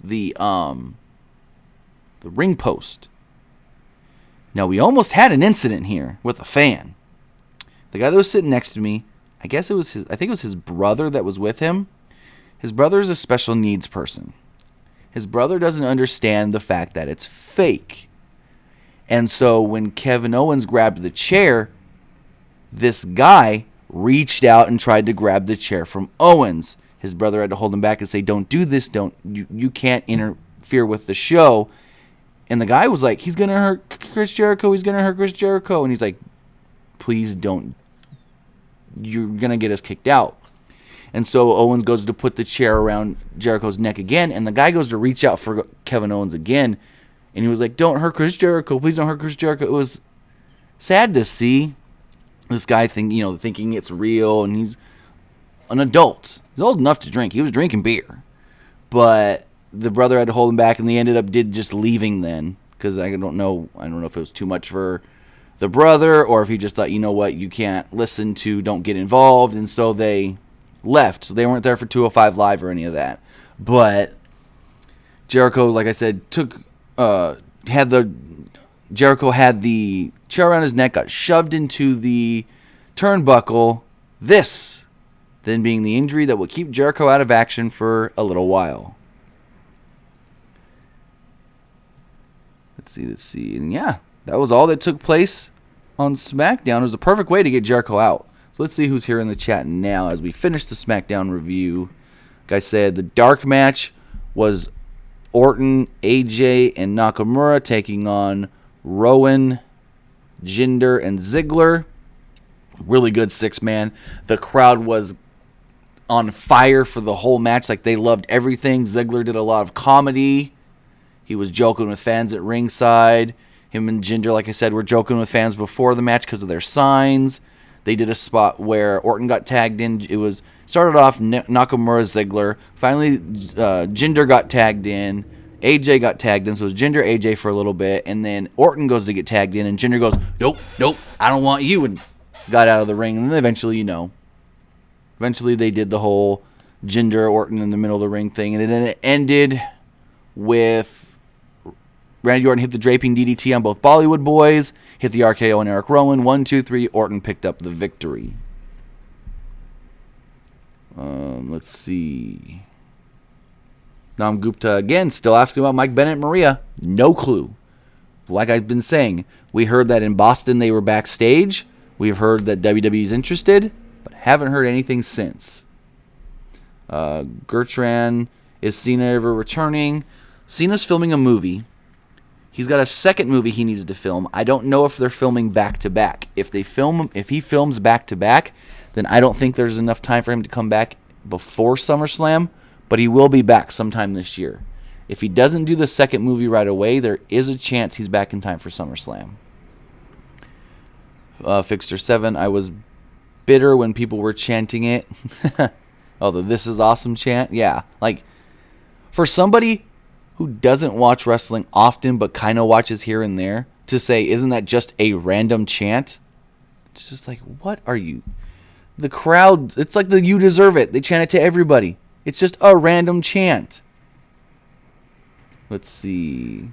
the ring post. Now, we almost had an incident here with a fan. The guy that was sitting next to me, I think it was his brother that was with him. His brother is a special needs person. His brother doesn't understand the fact that it's fake. And so when Kevin Owens grabbed the chair, this guy reached out and tried to grab the chair from Owens. His brother had to hold him back and say, "Don't do this. You can't interfere with the show." And the guy was like, "He's going to hurt Chris Jericho. He's going to hurt Chris Jericho." And he's like, "Please don't. You're going to get us kicked out." And so Owens goes to put the chair around Jericho's neck again, and the guy goes to reach out for Kevin Owens again, and he was like, "Don't hurt Chris Jericho. Please don't hurt Chris Jericho." It was sad to see. This guy thinking it's real, and he's an adult. He's old enough to drink. He was drinking beer, but the brother had to hold him back, and they ended up just leaving then, because I don't know if it was too much for the brother, or if he just thought, you know what, you can't listen to, don't get involved, and so they left. So they weren't there for 205 Live or any of that. But Jericho, like I said, Jericho had the chair around his neck, got shoved into the turnbuckle. This then being the injury that will keep Jericho out of action for a little while. Let's see. And yeah, that was all that took place on SmackDown. It was a perfect way to get Jericho out. So let's see who's here in the chat now as we finish the SmackDown review. Like I said, the dark match was Orton, AJ, and Nakamura taking on Rowan, Jinder, and Ziggler. Really good 6-man. The crowd was on fire for the whole match. Like, they loved everything. Ziggler did a lot of comedy. He was joking with fans at ringside. Him and Jinder, like I said, were joking with fans before the match because of their signs. They did a spot where Orton got tagged in. It started off Nakamura, Ziggler. Finally, Jinder got tagged in. AJ got tagged in, so it was Jinder, AJ for a little bit. And then Orton goes to get tagged in, and Jinder goes, nope, I don't want you, and got out of the ring. And then eventually, they did the whole Jinder, Orton in the middle of the ring thing. And then it ended with Randy Orton hit the draping DDT on both Bollywood Boys, hit the RKO on Eric Rowan. 1, 2, 3, Orton picked up the victory. Let's see. Nam Gupta again, still asking about Mike Bennett and Maria. No clue. Like I've been saying, we heard that in Boston they were backstage. We've heard that WWE's interested, but haven't heard anything since. Gertran, is Cena ever returning? Cena's filming a movie. He's got a second movie he needs to film. I don't know if they're filming back-to-back. If he films back-to-back, then I don't think there's enough time for him to come back before SummerSlam, but he will be back sometime this year. If he doesn't do the second movie right away, there is a chance he's back in time for SummerSlam. Fixter 7, I was bitter when people were chanting it. Although this is awesome chant. Yeah, like, for somebody who doesn't watch wrestling often but kind of watches here and there, to say, isn't that just a random chant? It's just like, what are you? The crowd, it's like the you deserve it. They chant it to everybody. It's just a random chant. Let's see.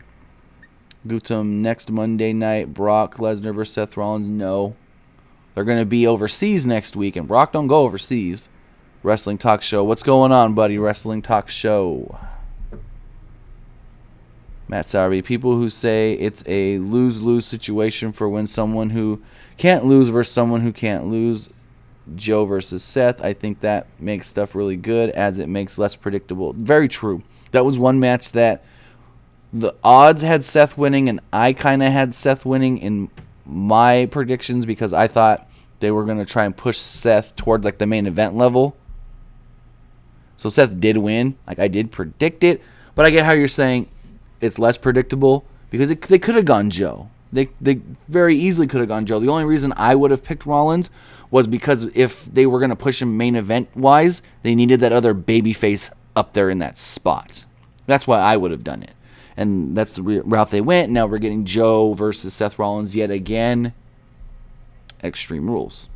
Gutam, next Monday night, Brock Lesnar versus Seth Rollins. No. They're going to be overseas next week, and Brock don't go overseas. Wrestling Talk Show. What's going on, buddy? Wrestling Talk Show. Matt Sowerby, people who say it's a lose-lose situation for when someone who can't lose versus someone who can't lose. Joe versus Seth. I think that makes stuff really good as it makes less predictable. Very true. That was one match that the odds had Seth winning, and I kind of had Seth winning in my predictions because I thought they were going to try and push Seth towards like the main event level. So Seth did win. Like, I did predict it, but I get how you're saying it's less predictable because they could have gone Joe. They very easily could have gone Joe. The only reason I would have picked Rollins was because if they were going to push him main event-wise, they needed that other babyface up there in that spot. That's why I would have done it. And that's the route they went. Now we're getting Joe versus Seth Rollins yet again. Extreme Rules.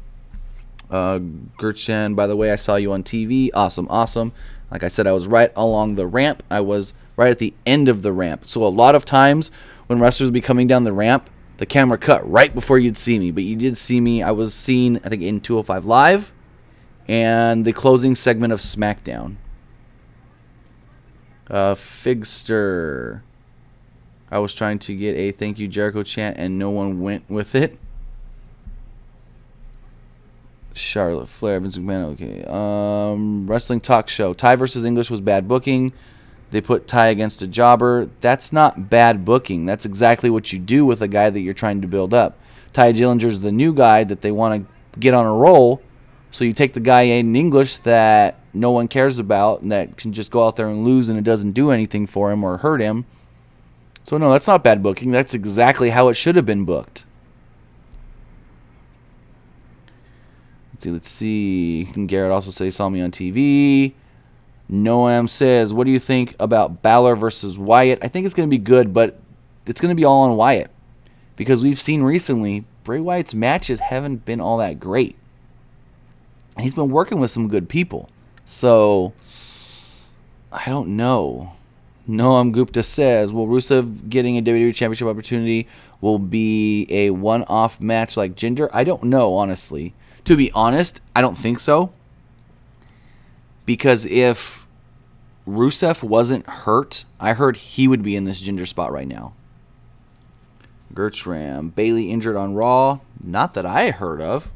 Gertjan, by the way, I saw you on TV. Awesome. Like I said, I was right along the ramp. I was right at the end of the ramp. So a lot of times when wrestlers would be coming down the ramp, the camera cut right before you'd see me. But you did see me. I was seen, I think, in 205 Live and the closing segment of Smackdown. Figster. I was trying to get a thank you Jericho chant and no one went with it. Charlotte Flair, Vince McMahon. Okay. Wrestling Talk Show. Ty versus English was bad booking. They put Ty against a jobber. That's not bad booking. That's exactly what you do with a guy that you're trying to build up. Ty Dillinger's the new guy that they want to get on a roll. So you take the guy in English that no one cares about and that can just go out there and lose and it doesn't do anything for him or hurt him. So no, that's not bad booking. That's exactly how it should have been booked. Let's see. Garrett also said he saw me on TV. Noam says, what do you think about Balor versus Wyatt? I think it's going to be good, but it's going to be all on Wyatt. Because we've seen recently, Bray Wyatt's matches haven't been all that great. And he's been working with some good people. So, I don't know. Noam Gupta says, will Rusev getting a WWE Championship opportunity will be a one-off match like Jinder? I don't know, honestly. To be honest, I don't think so. Because if Rusev wasn't hurt, I heard he would be in this Jinder spot right now. Gertram, Bayley injured on Raw. Not that I heard of.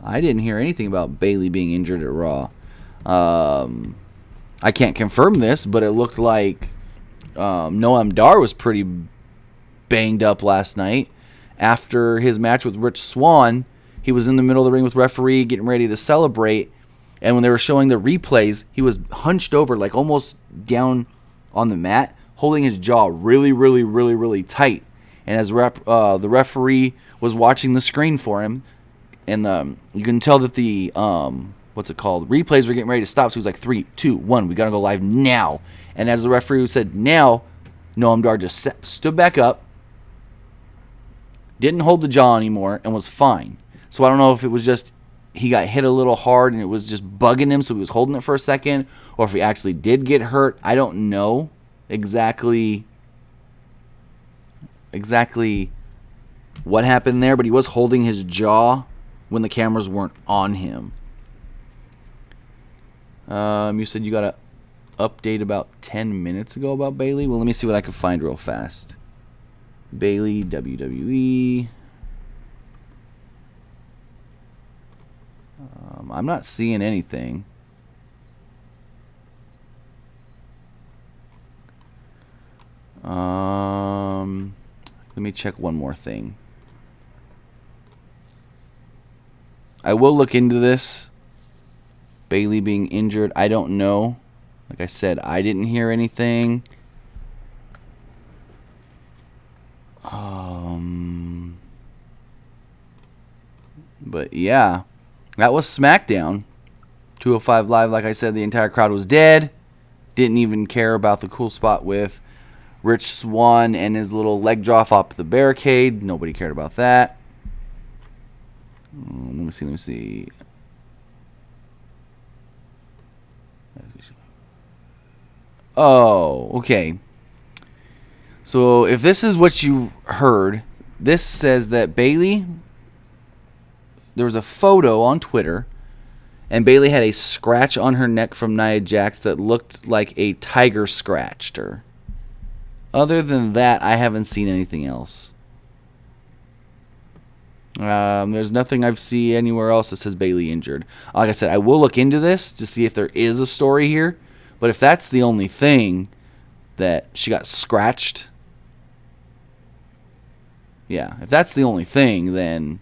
I didn't hear anything about Bayley being injured at Raw. I can't confirm this, but it looked like Noam Dar was pretty banged up last night. After his match with Rich Swann, he was in the middle of the ring with referee getting ready to celebrate. And when they were showing the replays, he was hunched over, like almost down on the mat, holding his jaw really, really, really, really tight. And as the referee was watching the screen for him, and you can tell that the replays were getting ready to stop. So he was like, 3, 2, 1, we got to go live now. And as the referee said, now, Noam Dar just stood back up, didn't hold the jaw anymore, and was fine. So I don't know if it was just he got hit a little hard and it was just bugging him, so he was holding it for a second, or if he actually did get hurt. I don't know exactly what happened there, but he was holding his jaw when the cameras weren't on him. You said you got an update about 10 minutes ago about Bayley. Well, let me see what I can find real fast. Bayley, WWE. I'm not seeing anything. Let me check one more thing. I will look into this. Bayley being injured, I don't know. Like I said, I didn't hear anything. But yeah, that was Smackdown. 205 Live, like I said, the entire crowd was dead. Didn't even care about the cool spot with Rich Swann and his little leg drop off the barricade. Nobody cared about that. Let me see. Oh, okay. So if this is what you heard, this says that Bayley, there was a photo on Twitter, and Bayley had a scratch on her neck from Nia Jax that looked like a tiger scratched her. Other than that, I haven't seen anything else. There's nothing I've seen anywhere else that says Bayley injured. Like I said, I will look into this to see if there is a story here. But if that's the only thing, that she got scratched, yeah, if that's the only thing, then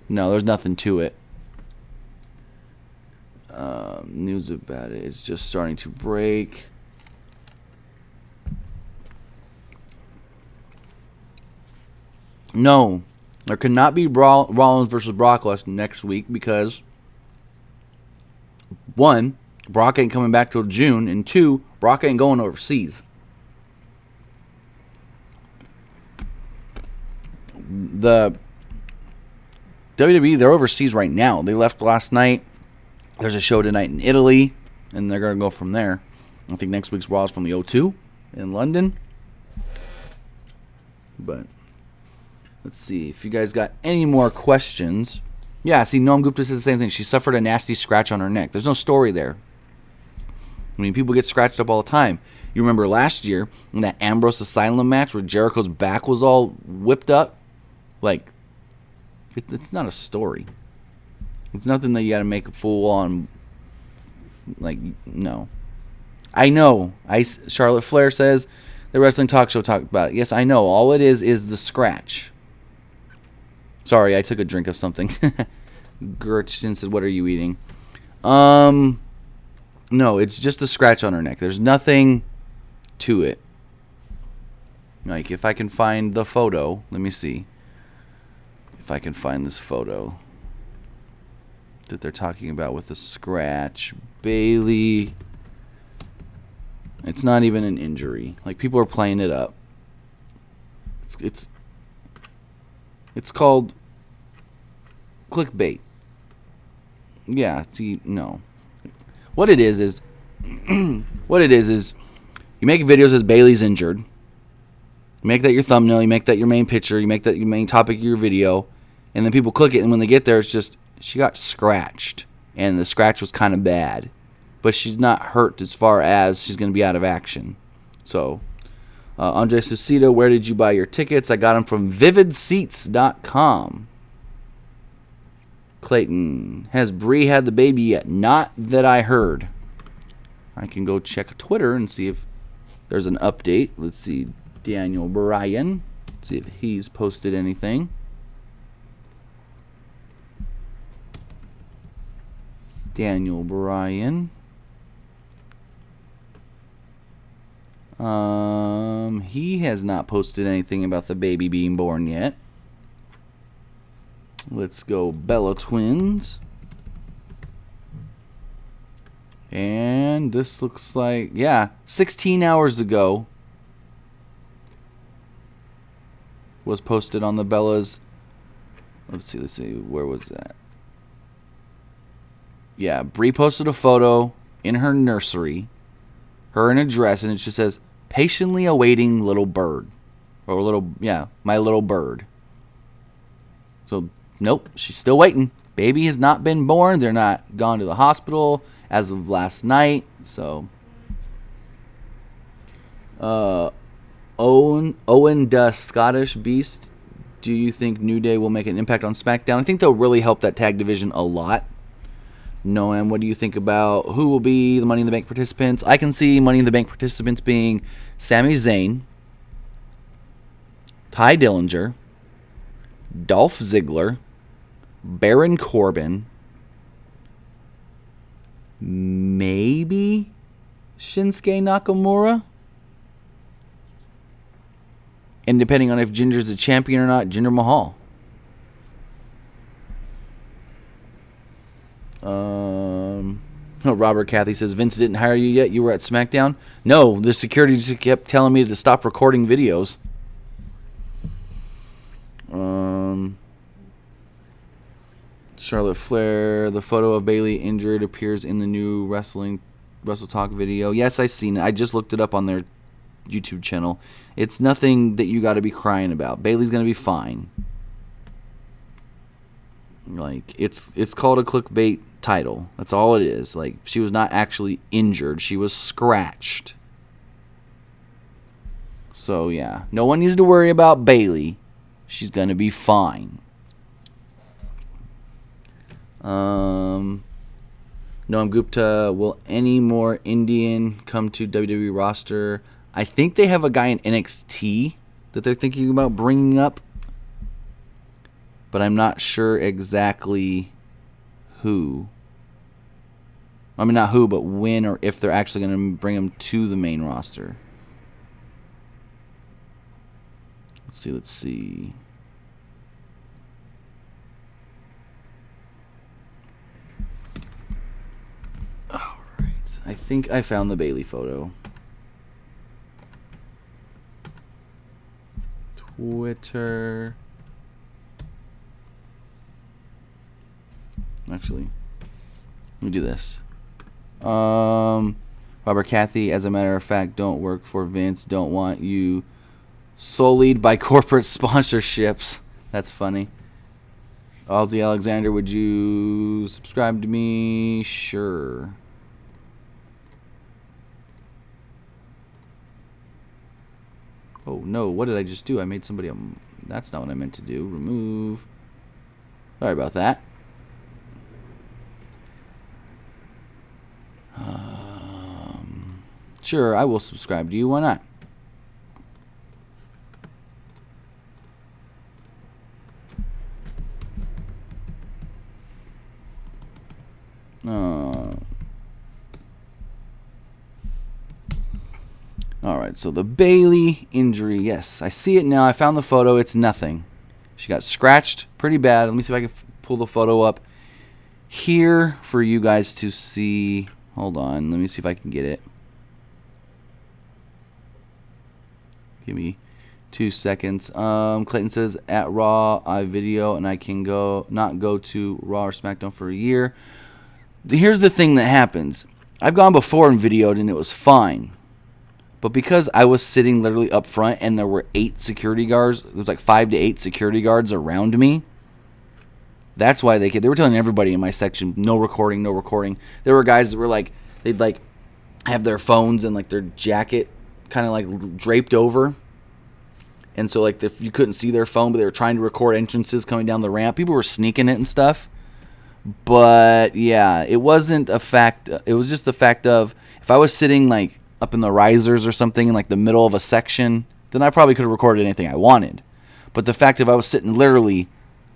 no, there's nothing to it. News about it is just starting to break. No, there could not be Rollins versus Brock next week because, one, Brock ain't coming back till June, and 2, Brock ain't going overseas. The WWE, they're overseas right now. They left last night. There's a show tonight in Italy, and they're going to go from there. I think next week's Raw is from the O2 in London. But let's see if you guys got any more questions. Yeah, see, Noam Gupta says the same thing. She suffered a nasty scratch on her neck. There's no story there. I mean, people get scratched up all the time. You remember last year in that Ambrose Asylum match where Jericho's back was all whipped up? Like, it's not a story. It's nothing that you got to make a fool on. Like, no. I know. Charlotte Flair says the wrestling talk show talked about it. Yes, I know. All it is the scratch. Sorry, I took a drink of something. Gertchen said, what are you eating? No, it's just a scratch on her neck. There's nothing to it. Like, if I can find the photo, let me see. If if I can find this photo that they're talking about with the scratch. Bailey. It's not even an injury. Like, people are playing it up. It's called clickbait. Yeah, see, no. What it is what it is you make videos as Bailey's injured. You make that your thumbnail, you make that your main picture, you make that your main topic of your video, and then people click it, and when they get there, it's just, she got scratched, and the scratch was kind of bad, but she's not hurt as far as she's going to be out of action. So, Andre Susita, where did you buy your tickets? I got them from vividseats.com. Clayton, has Bree had the baby yet? Not that I heard. I can go check Twitter and see if there's an update. Let's see, Daniel Bryan. See if he's posted anything. Daniel Bryan. He has not posted anything about the baby being born yet. Let's go Bella Twins. And this looks like, yeah, 16 hours ago was posted on the Bellas. Let's see, where was that? Yeah, Bree posted a photo in her nursery, her in a dress, and it just says, patiently awaiting little bird. Or my little bird. So, nope, she's still waiting. Baby has not been born. They're not gone to the hospital as of last night. So, Owen the Scottish Beast, do you think New Day will make an impact on SmackDown? I think they'll really help that tag division a lot. Noam, what do you think about who will be the Money in the Bank participants? I can see Money in the Bank participants being Sami Zayn, Ty Dillinger, Dolph Ziggler, Baron Corbin, maybe Shinsuke Nakamura, and depending on if Ginger's a champion or not, Jinder Mahal. Robert Cathy says, Vince didn't hire you yet? You were at SmackDown? No, the security just kept telling me to stop recording videos. Charlotte Flair, the photo of Bayley injured appears in the new Wrestle Talk video. Yes, I've seen it. I just looked it up on their YouTube channel. It's nothing that you got to be crying about. Bayley's going to be fine. Like, it's called a clickbait title. That's all it is. Like, she was not actually injured. She was scratched. So, yeah. No one needs to worry about Bayley. She's going to be fine. Noam Gupta, will any more Indian come to WWE roster? I think they have a guy in NXT that they're thinking about bringing up. But I'm not sure exactly who. I mean, not who, but when or if they're actually going to bring him to the main roster. Let's see. All right. I think I found the Bayley photo. Twitter. Actually, let me do this. Robert Cathy, as a matter of fact, don't work for Vince. Don't want you sullied by corporate sponsorships. That's funny. Ozzy Alexander, would you subscribe to me? Sure. Oh, no. What did I just do? I made somebody... That's not what I meant to do. Remove. Sorry about that. Sure, I will subscribe to you. Why not? All right, so the Bayley injury. Yes, I see it now. I found the photo. It's nothing. She got scratched pretty bad. Let me see if I can pull the photo up here for you guys to see. Hold on. Let me see if I can get it. Give me 2 seconds. Clayton says, at Raw, I video, and I can not go to Raw or SmackDown for a year. Here's the thing that happens. I've gone before and videoed, and it was fine. But because I was sitting literally up front, and there were 8 security guards, there was like 5 to 8 security guards around me. That's why they were telling everybody in my section, no recording, no recording. There were guys that were like, they'd like have their phones and like their jacket kind of like draped over. And so like you couldn't see their phone, but they were trying to record entrances coming down the ramp. People were sneaking it and stuff. But yeah, it wasn't a fact. It was just the fact of if I was sitting like up in the risers or something in like the middle of a section, then I probably could have recorded anything I wanted. But the fact of I was sitting literally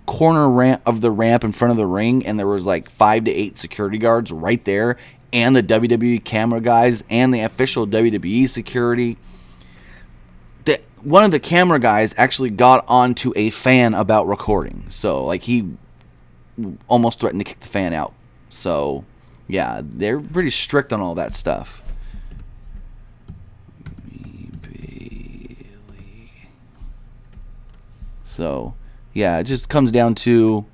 corner ramp of the ramp in front of the ring, and there was like 5 to 8 security guards right there, and the WWE camera guys and the official WWE security. One of the camera guys actually got onto a fan about recording. So like he almost threatened to kick the fan out. So yeah, they're pretty strict on all that stuff. So yeah, it just comes down to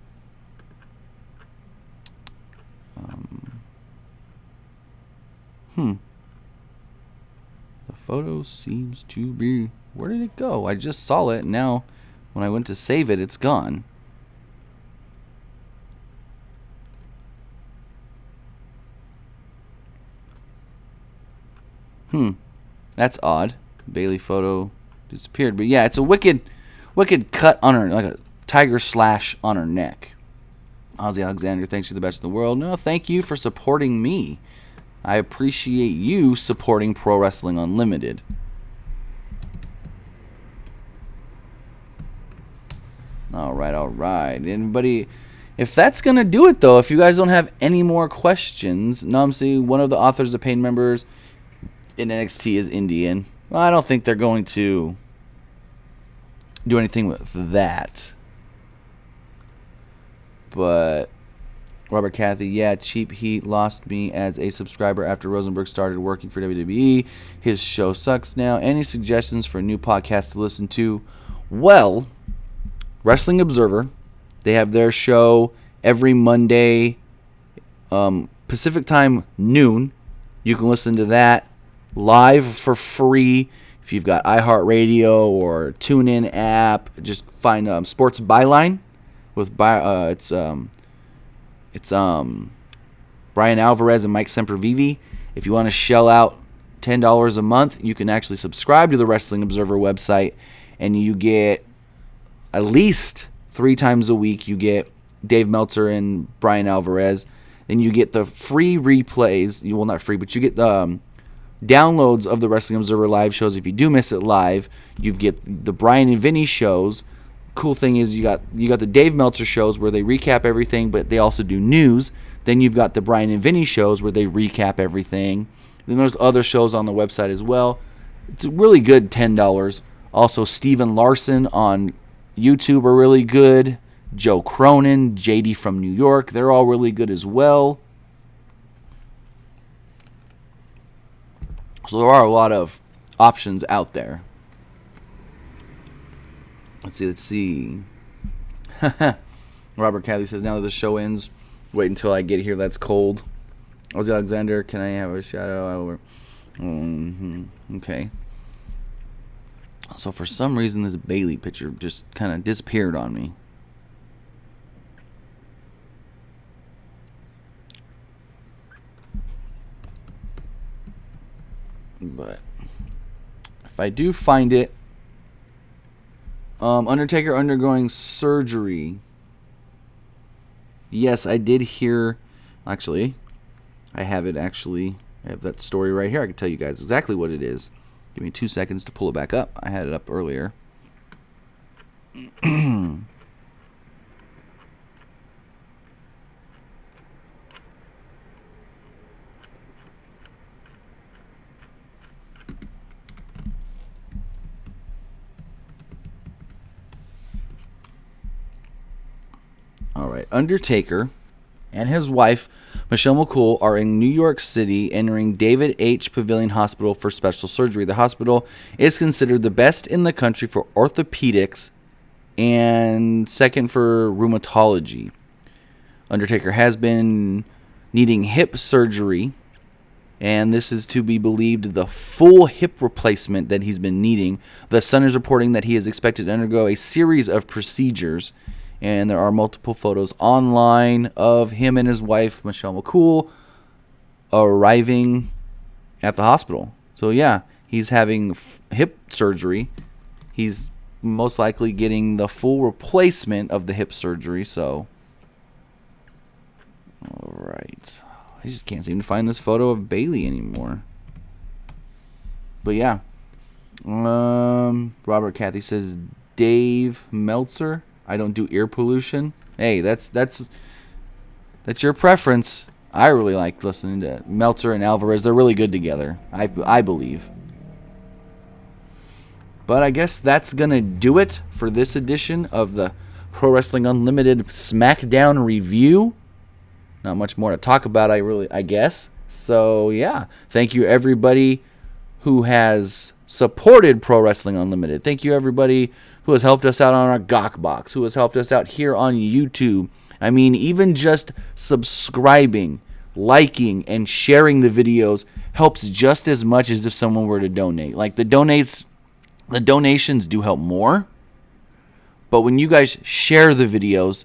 the photo seems to be, where did it go? I just saw it, and now when I went to save it, it's gone. That's odd. Bailey photo disappeared, but yeah, it's a wicked cut on her, like a tiger slash on her neck. Ozzy Alexander, thanks, you're the best in the world. No, thank you for supporting me. I appreciate you supporting Pro Wrestling Unlimited. All right. Anybody? If that's going to do it, though, if you guys don't have any more questions, Namsi, one of the authors of Pain members in NXT is Indian. Well, I don't think they're going to do anything with that. But Robert Cathy, yeah, Cheap Heat lost me as a subscriber after Rosenberg started working for WWE. His show sucks now. Any suggestions for a new podcast to listen to? Well, Wrestling Observer, they have their show every Monday, Pacific time, noon. You can listen to that live for free. If you've got iHeartRadio or TuneIn app, just find Sports Byline with it's Brian Alvarez and Mike Sempervive. If you want to shell out $10 a month, you can actually subscribe to the Wrestling Observer website, and you get at least 3 times a week. You get Dave Meltzer and Brian Alvarez. Then you get the free replays. Well, not free, but you get the downloads of the Wrestling Observer live shows. If you do miss it live, you get the Brian and Vinny shows. Cool thing is you got the Dave Meltzer shows where they recap everything, but they also do news. Then you've got the Brian and Vinny shows where they recap everything. Then there's other shows on the website as well. It's really good, $10. Also, Steven Larson on YouTube are really good. Joe Cronin, JD from New York, they're all really good as well. So there are a lot of options out there. Let's see. Robert Cathy says, now that the show ends, wait until I get here. That's cold. Ozzy Alexander, can I have a shout out? Okay. So for some reason, this Bailey picture just kind of disappeared on me. But if I do find it, Undertaker undergoing surgery. Yes, I did hear. Actually, I have it. Actually, I have that story right here. I can tell you guys exactly what it is. Give me 2 seconds to pull it back up. I had it up earlier. All right. Undertaker and his wife, Michelle McCool, are in New York City entering David H. Pavilion Hospital for special surgery. The hospital is considered the best in the country for orthopedics and second for rheumatology. Undertaker has been needing hip surgery, and this is to be believed the full hip replacement that he's been needing. The Sun is reporting that he is expected to undergo a series of procedures, and there are multiple photos online of him and his wife, Michelle McCool, arriving at the hospital. So yeah, he's having hip surgery. He's most likely getting the full replacement of the hip surgery, so... Alright. I just can't seem to find this photo of Bailey anymore. But yeah. Robert Cathy says, Dave Meltzer. I don't do ear pollution. Hey, that's your preference. I really like listening to Meltzer and Alvarez. They're really good together, I believe. But I guess that's going to do it for this edition of the Pro Wrestling Unlimited Smackdown review. Not much more to talk about, I guess. So, yeah. Thank you, everybody who has supported Pro Wrestling Unlimited. Thank you, everybody who has helped us out on our Gawk Box, who has helped us out here on YouTube. I mean, even just subscribing, liking, and sharing the videos helps just as much as if someone were to donate. Like, the donations do help more, but when you guys share the videos,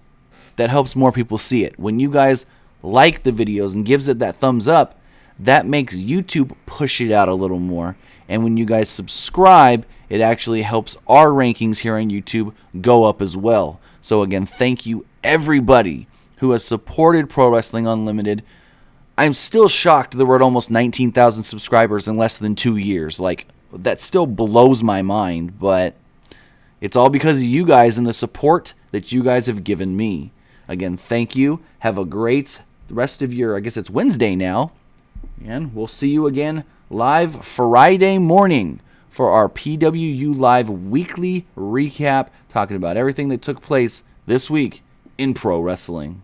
that helps more people see it. When you guys like the videos and gives it that thumbs up, that makes YouTube push it out a little more. And when you guys subscribe, it actually helps our rankings here on YouTube go up as well. So again, thank you everybody who has supported Pro Wrestling Unlimited. I'm still shocked that we're at almost 19,000 subscribers in less than 2 years. Like, that still blows my mind, but it's all because of you guys and the support that you guys have given me. Again, thank you. Have a great rest of your, I guess it's Wednesday now. And we'll see you again live Friday morning for our PWU Live weekly recap, talking about everything that took place this week in pro wrestling.